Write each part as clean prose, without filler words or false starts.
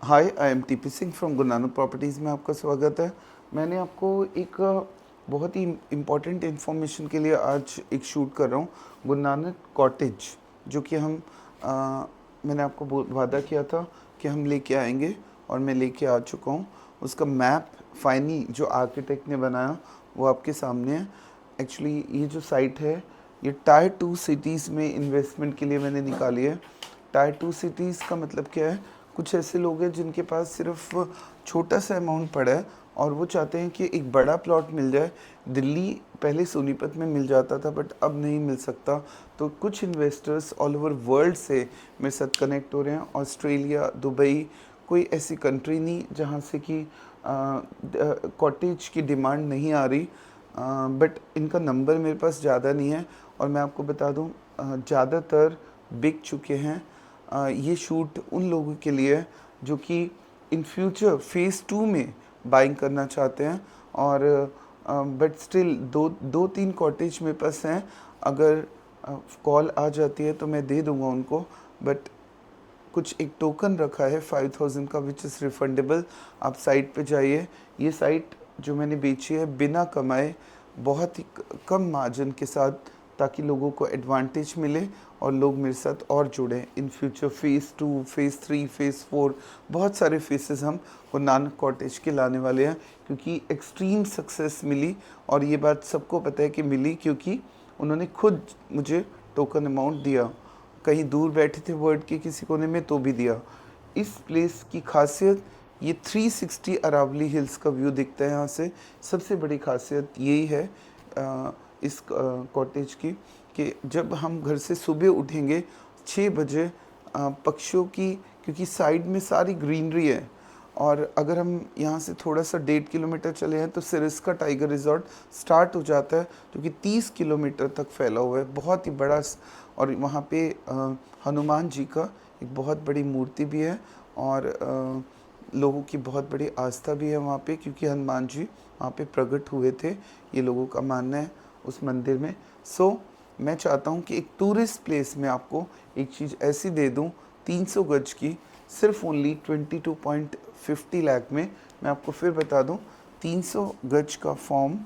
Hi, I am TP Singh from Guru Nanak properties में आपका स्वागत है। मैंने आपको एक बहुत ही इम्पोर्टेंट इन्फॉर्मेशन के लिए आज एक शूट कर रहा हूँ। गुरु नानक कॉटेज, जो कि मैंने आपको वादा किया था कि हम लेके आएंगे, और मैं लेके आ चुका हूँ। उसका मैप फाइनली जो आर्किटेक्ट ने बनाया वो आपके सामने है। एक्चुअली ये जो साइट है, ये टायर 2 सिटीज़ में इन्वेस्टमेंट के लिए मैंने निकाली है। टायर 2 सिटीज़ का मतलब क्या है? कुछ ऐसे लोग हैं जिनके पास सिर्फ छोटा सा अमाउंट पड़ा है और वो चाहते हैं कि एक बड़ा प्लॉट मिल जाए। दिल्ली पहले सोनीपत में मिल जाता था, बट अब नहीं मिल सकता। तो कुछ इन्वेस्टर्स ऑल ओवर वर्ल्ड से मेरे साथ कनेक्ट हो रहे हैं। ऑस्ट्रेलिया, दुबई, कोई ऐसी कंट्री नहीं जहाँ से कि कॉटेज की डिमांड नहीं आ रही, बट इनका नंबर मेरे पास ज़्यादा नहीं है। और मैं आपको बता दूँ, ज़्यादातर बिक चुके हैं। ये शूट उन लोगों के लिए है जो कि इन फ्यूचर फेज़ 2 में बाइंग करना चाहते हैं। और बट स्टिल दो तीन कॉटेज मेरे पास हैं। अगर कॉल आ जाती है तो मैं दे दूंगा उनको, बट कुछ एक टोकन रखा है 5000 का, विच इज़ रिफंडेबल। आप साइट पे जाइए। ये साइट जो मैंने बेची है बिना कमाए, बहुत ही कम मार्जिन के साथ, ताकि लोगों को एडवांटेज मिले और लोग मेरे साथ और जुड़ें। In future phase 2, phase 3, phase 4, बहुत सारे फेसेस हम गुरु नानक कॉटेज के लाने वाले हैं, क्योंकि एक्सट्रीम सक्सेस मिली। और ये बात सबको पता है कि मिली, क्योंकि उन्होंने खुद मुझे टोकन अमाउंट दिया। कहीं दूर बैठे थे वर्ल्ड के किसी कोने में तो भी दिया। इस प्लेस की खासियत, ये 360 अरावली हिल्स का व्यू दिखता है यहाँ से। सबसे बड़ी खासियत यही है इस कॉटेज की, कि जब हम घर से सुबह उठेंगे 6 बजे, पक्षियों की, क्योंकि साइड में सारी ग्रीनरी है। और अगर हम यहाँ से थोड़ा सा 1.5 किलोमीटर चले हैं तो सिरिस्का टाइगर रिजॉर्ट स्टार्ट हो जाता है, जो कि 30 किलोमीटर तक फैला हुआ है, बहुत ही बड़ा। और वहाँ पे हनुमान जी का एक बहुत बड़ी मूर्ति भी है, और लोगों की बहुत बड़ी आस्था भी है वहाँ पे, क्योंकि हनुमान जी वहाँ पे प्रकट हुए थे, ये लोगों का मानना है उस मंदिर में। सो मैं चाहता हूँ कि एक टूरिस्ट प्लेस में आपको एक चीज़ ऐसी दे दूँ 300 गज की, सिर्फ ओनली 22.50 लाख में। मैं आपको फिर बता दूँ, 300 गज का फॉर्म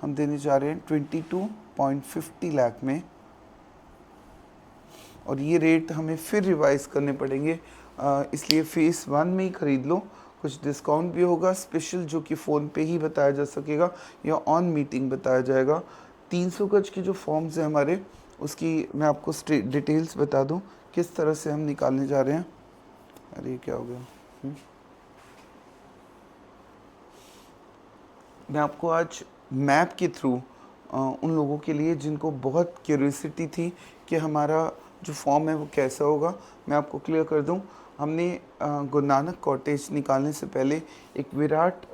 हम देने जा रहे हैं 22.50 लाख में। और ये रेट हमें फिर रिवाइज़ करने पड़ेंगे, इसलिए फ़ेज़ 1 में ही ख़रीद लो। कुछ डिस्काउंट भी होगा स्पेशल, जो कि फ़ोन पे ही बताया जा सकेगा या ऑन मीटिंग बताया जाएगा। 300 गज के जो फॉर्म्स हैं हमारे, उसकी मैं आपको डिटेल्स बता दूं किस तरह से हम निकालने जा रहे हैं। अरे ये क्या हो गया? मैं आपको आज मैप के थ्रू उन लोगों के लिए जिनको बहुत क्यूरियोसिटी थी कि हमारा जो फॉर्म है वो कैसा होगा, मैं आपको क्लियर कर दूं। हमने गुरु नानक कॉटेज निकालने से पहले एक विराट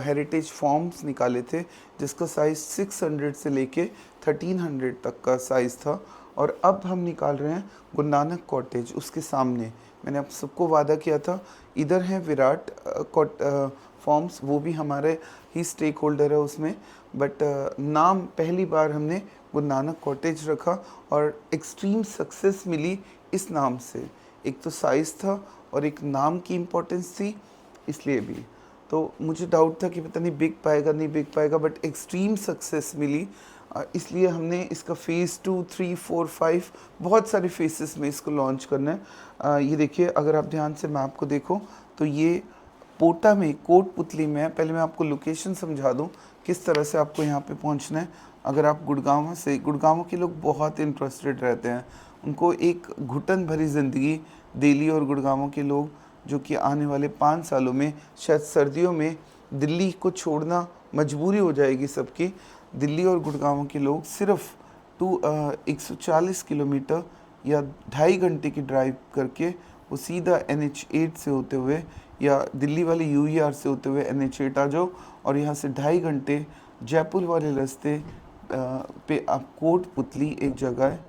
हेरिटेज फॉर्म्स निकाले थे, जिसका साइज़ 600 से लेके 1300 तक का साइज़ था। और अब हम निकाल रहे हैं गुरु नानक कॉटेज, उसके सामने। मैंने आप सबको वादा किया था, इधर है विराट फॉर्म्स, वो भी हमारे ही स्टेक होल्डर है उसमें, बट नाम पहली बार हमने गुरु नानक कॉटेज रखा, और एक्सट्रीम सक्सेस मिली इस नाम से। एक तो साइज़ था और एक नाम की इम्पोर्टेंस थी, इसलिए भी। तो मुझे डाउट था कि पता नहीं बिक पाएगा नहीं बिक पाएगा, बट एक्सट्रीम सक्सेस मिली। इसलिए हमने इसका फ़ेज़ 2, 3, 4, 5 बहुत सारे फेसेस में इसको लॉन्च करना है। ये देखिए, अगर आप ध्यान से मैप को देखो तो ये पोटा में, कोटपुतली में है। पहले मैं आपको लोकेशन समझा दूं किस तरह से आपको यहाँ पे पहुँचना है। अगर आप गुड़गांव के लोग बहुत इंटरेस्टेड रहते हैं, उनको एक घुटन भरी ज़िंदगी दिल्ली और गुड़गांव के लोग, जो कि आने वाले 5 सालों में शायद सर्दियों में दिल्ली को छोड़ना मजबूरी हो जाएगी सबकी। दिल्ली और गुड़गांव के लोग सिर्फ 140 किलोमीटर या 2.5 घंटे की ड्राइव करके वो सीधा NH8 से होते हुए या दिल्ली वाले UER से होते हुए NH8 आ जाओ, और यहाँ से 2.5 घंटे जयपुर वाले रास्ते पे आप कोटपुतली एक जगह है,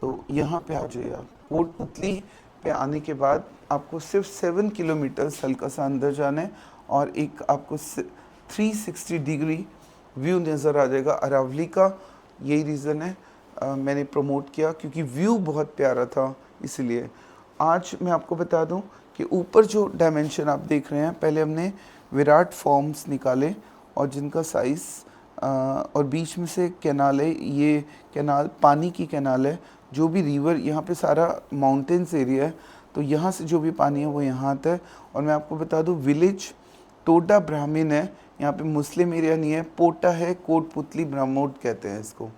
तो यहाँ पे आ जाइए आप। कोटपुतली पे आने के बाद आपको सिर्फ 7 किलोमीटर हल्का सा अंदर जाना है, और एक आपको 360 डिग्री व्यू नज़र आ जाएगा अरावली का। यही रीज़न है मैंने प्रमोट किया, क्योंकि व्यू बहुत प्यारा था। इसलिए आज मैं आपको बता दूं कि ऊपर जो डायमेंशन आप देख रहे हैं, पहले हमने विराट फॉर्म्स निकाले और जिनका साइज़ और बीच में से कैनाल है, ये कैनाल पानी की कैनाल है। जो भी रिवर, यहाँ पे सारा माउंटेन्स एरिया है, तो यहाँ से जो भी पानी है वो यहाँ आता है। और मैं आपको बता दूँ, विलेज टोडा ब्राह्मीण है, यहाँ पे मुस्लिम एरिया नहीं है। पोटा है, कोटपुतली ब्राह्मोट कहते हैं इसको।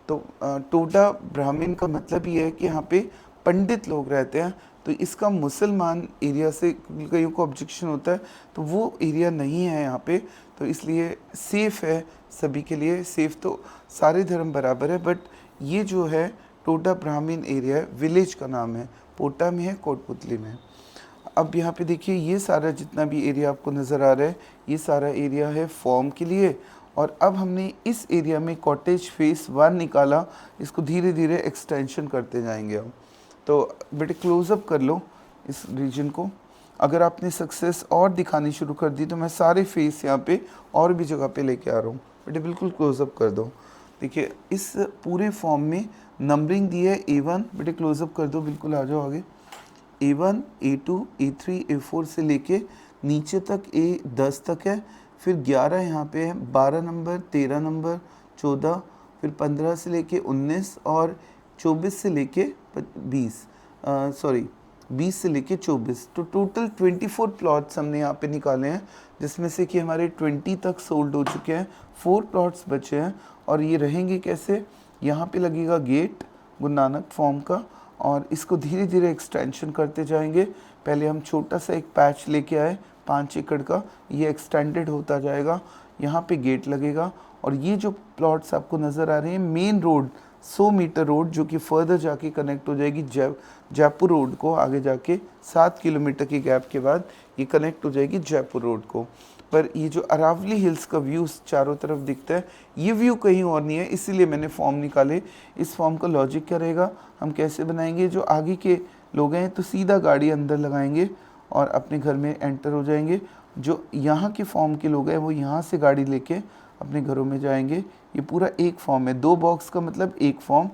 तो टोडा ब्राह्मीण का मतलब ये है कि यहाँ पे पंडित लोग रहते हैं। तो इसका मुसलमान एरिया से कईयों को ऑब्जेक्शन होता है, तो वो एरिया नहीं है यहाँ पे, तो इसलिए सेफ़ है सभी के लिए। सेफ़ तो सारे धर्म बराबर है, बट ये जो है टोडा ब्राह्मीण एरिया है, विलेज का नाम है, पोटा में है, कोटपुतली में है। अब यहाँ पे देखिए, ये सारा जितना भी एरिया आपको नज़र आ रहा है, ये सारा एरिया है फॉर्म के लिए। और अब हमने इस एरिया में कॉटेज फेस 1 निकाला, इसको धीरे धीरे एक्सटेंशन करते जाएंगे हम। तो बेटे क्लोज़अप कर लो इस रीजन को। अगर आपने सक्सेस और दिखानी शुरू कर दी तो मैं सारे फेस यहाँ पे और भी जगह पे लेके आ रहा हूँ। बेटे बिल्कुल क्लोज़अप कर दो। देखिए, इस पूरे फॉर्म में नंबरिंग दी है A1। बेटे क्लोज़अप कर दो, बिल्कुल आ जाओ आगे। A1, A2, A3, A4 से लेके नीचे तक A10 तक है। फिर 11 यहाँ पे है, 12 नंबर, 13 नंबर, 14, फिर 15 से लेके 19 और 24 से लेके 20 20 से लेके 24। तो टोटल 24 प्लॉट्स हमने यहाँ पे निकाले हैं, जिसमें से कि हमारे 20 तक सोल्ड हो चुके हैं, 4 प्लॉट्स बचे हैं। और ये रहेंगे कैसे, यहाँ पे लगेगा गेट गुरु नानक फॉर्म का, और इसको धीरे धीरे एक्सटेंशन करते जाएंगे। पहले हम छोटा सा एक पैच लेके आए 5 एकड़ का, ये एक्सटेंडेड होता जाएगा। यहाँ पे गेट लगेगा, और ये जो प्लॉट्स आपको नज़र आ रहे हैं, मेन रोड 100 मीटर रोड जो कि फर्दर जाके कनेक्ट हो जाएगी जयपुर रोड को। आगे जाके 7 किलोमीटर के गैप के बाद ये कनेक्ट हो जाएगी जयपुर रोड को। पर ये जो अरावली हिल्स का व्यू चारों तरफ दिखता है, ये व्यू कहीं और नहीं है, इसीलिए मैंने फॉर्म निकाले। इस फॉर्म का लॉजिक क्या रहेगा, हम कैसे बनाएंगे, जो आगे के लोग हैं तो सीधा गाड़ी अंदर लगाएंगे और अपने घर में एंटर हो जाएंगे। जो यहाँ के फॉर्म के लोग हैं वो यहाँ से गाड़ी लेके अपने घरों में जाएंगे। ये पूरा एक फॉर्म है, 2 बॉक्स का मतलब एक फॉर्म।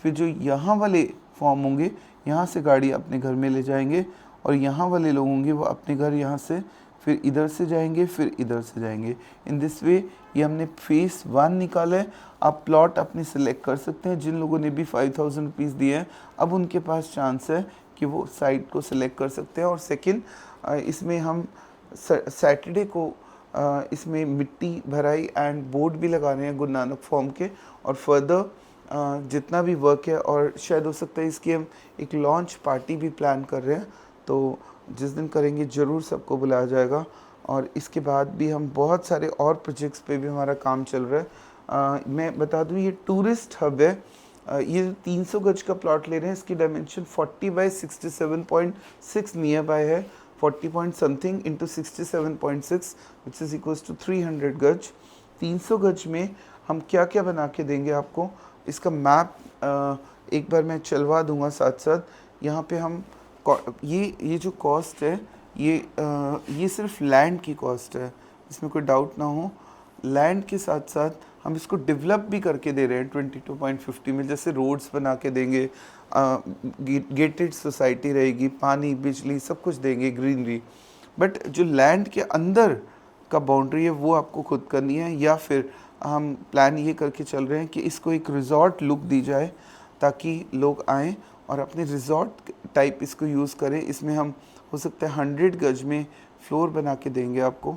फिर जो यहाँ वाले फॉर्म होंगे, यहाँ से गाड़ी अपने घर में ले जाएंगे, और यहाँ वाले लोग होंगे वो अपने घर यहाँ से फिर इधर से जाएंगे, फिर इधर से जाएंगे। इन दिस वे ये हमने फेस 1 निकाला है। आप प्लॉट अपने सेलेक्ट कर सकते हैं। जिन लोगों ने भी 5000 रुपीज़ दिए हैं, अब उनके पास चांस है कि वो साइट को सिलेक्ट कर सकते हैं। और सेकंड, इसमें हम सैटरडे को इसमें मिट्टी भराई एंड बोर्ड भी लगा रहे हैं गुरु नानक फॉर्म के, और फर्दर जितना भी वर्क है, और शायद हो सकता है इसकी हम एक लॉन्च पार्टी भी प्लान कर रहे हैं। तो जिस दिन करेंगे ज़रूर सबको बुलाया जाएगा। और इसके बाद भी हम बहुत सारे और प्रोजेक्ट्स पे भी हमारा काम चल रहा है। मैं बता दूं, ये टूरिस्ट हब है। ये 300 गज का प्लॉट ले रहे हैं, इसकी डायमेंशन 40 बाई 67.6 नियर बाय है। 40 point something into 67.6 which is equals to 300 गज। 300 गज में हम क्या क्या बना के देंगे आपको, इसका मैप एक बार मैं चलवा दूंगा साथ साथ। यहाँ पे हम ये जो कॉस्ट है, ये सिर्फ लैंड की कॉस्ट है, इसमें कोई डाउट ना हो। लैंड के साथ साथ हम इसको डेवलप भी करके दे रहे हैं 22.50 में। जैसे रोड्स बना के देंगे, गेटेड सोसाइटी रहेगी, पानी बिजली सब कुछ देंगे, ग्रीनरी। बट जो लैंड के अंदर का बाउंड्री है वो आपको खुद करनी है, या फिर हम प्लान ये करके चल रहे हैं कि इसको एक रिजॉर्ट लुक दी जाए, ताकि लोग आएँ और अपने रिजॉर्ट टाइप इसको यूज़ करें। इसमें हम हो सकता है 100 गज में फ्लोर बना के देंगे आपको,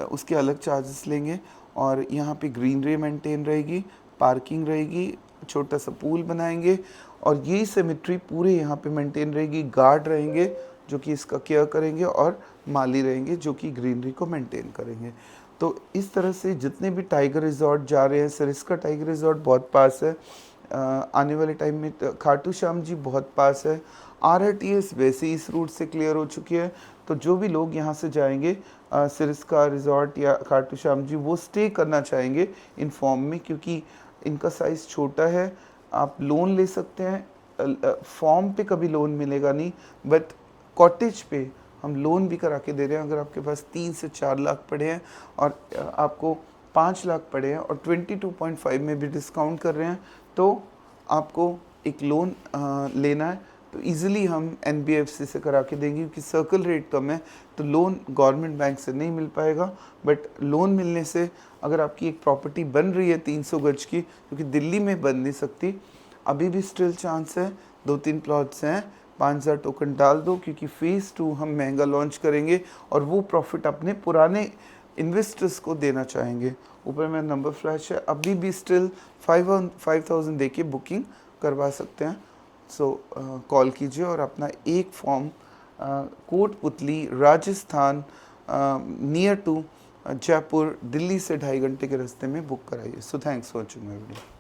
उसके अलग चार्जेस लेंगे। और यहाँ पे ग्रीनरी मेंटेन रहेगी, पार्किंग रहेगी, छोटा सा पूल बनाएंगे, और यही सेमेट्री पूरे यहाँ पे मेंटेन रहेगी। गार्ड रहेंगे जो कि इसका केयर करेंगे, और माली रहेंगे जो कि ग्रीनरी को मेंटेन करेंगे। तो इस तरह से जितने भी टाइगर रिजॉर्ट जा रहे हैं, सरिस्का टाइगर रिजॉर्ट बहुत पास है, आने वाले टाइम में खाटू श्याम जी बहुत पास है, RRTS वैसे इस रूट से क्लियर हो चुकी है। तो जो भी लोग यहाँ से जाएंगे सरिस्का रिजॉर्ट या खाटू श्याम जी, वो स्टे करना चाहेंगे इन फॉर्म में, क्योंकि इनका साइज़ छोटा है। आप लोन ले सकते हैं, फॉर्म पे कभी लोन मिलेगा नहीं, बट कॉटेज पे हम लोन भी करा के दे रहे हैं। अगर आपके पास 3 से 4 लाख पड़े हैं और आपको 5 लाख पड़े हैं और 22.5 में भी डिस्काउंट कर रहे हैं, तो आपको एक लोन लेना है, तो ईज़िली हम एनबीएफसी से करा के देंगे, क्योंकि सर्कल रेट कम है तो लोन गवर्नमेंट बैंक से नहीं मिल पाएगा। बट लोन मिलने से अगर आपकी एक प्रॉपर्टी बन रही है 300 गज की, क्योंकि दिल्ली में बन नहीं सकती, अभी भी स्टिल चांस है, 2-3 प्लॉट्स हैं, 5000 टोकन डाल दो, क्योंकि फेज़ 2 हम महंगा लॉन्च करेंगे और वो प्रॉफिट अपने पुराने इन्वेस्टर्स को देना चाहेंगे। ऊपर मेरा नंबर फ्लैश है, अभी भी स्टिल 5000 दे के बुकिंग करवा सकते हैं। सो कॉल कीजिए और अपना एक form Kotputli Rajasthan near to Jaipur Delhi से 2.5 घंटे के रास्ते में बुक कराइए। So thanks for watching my video.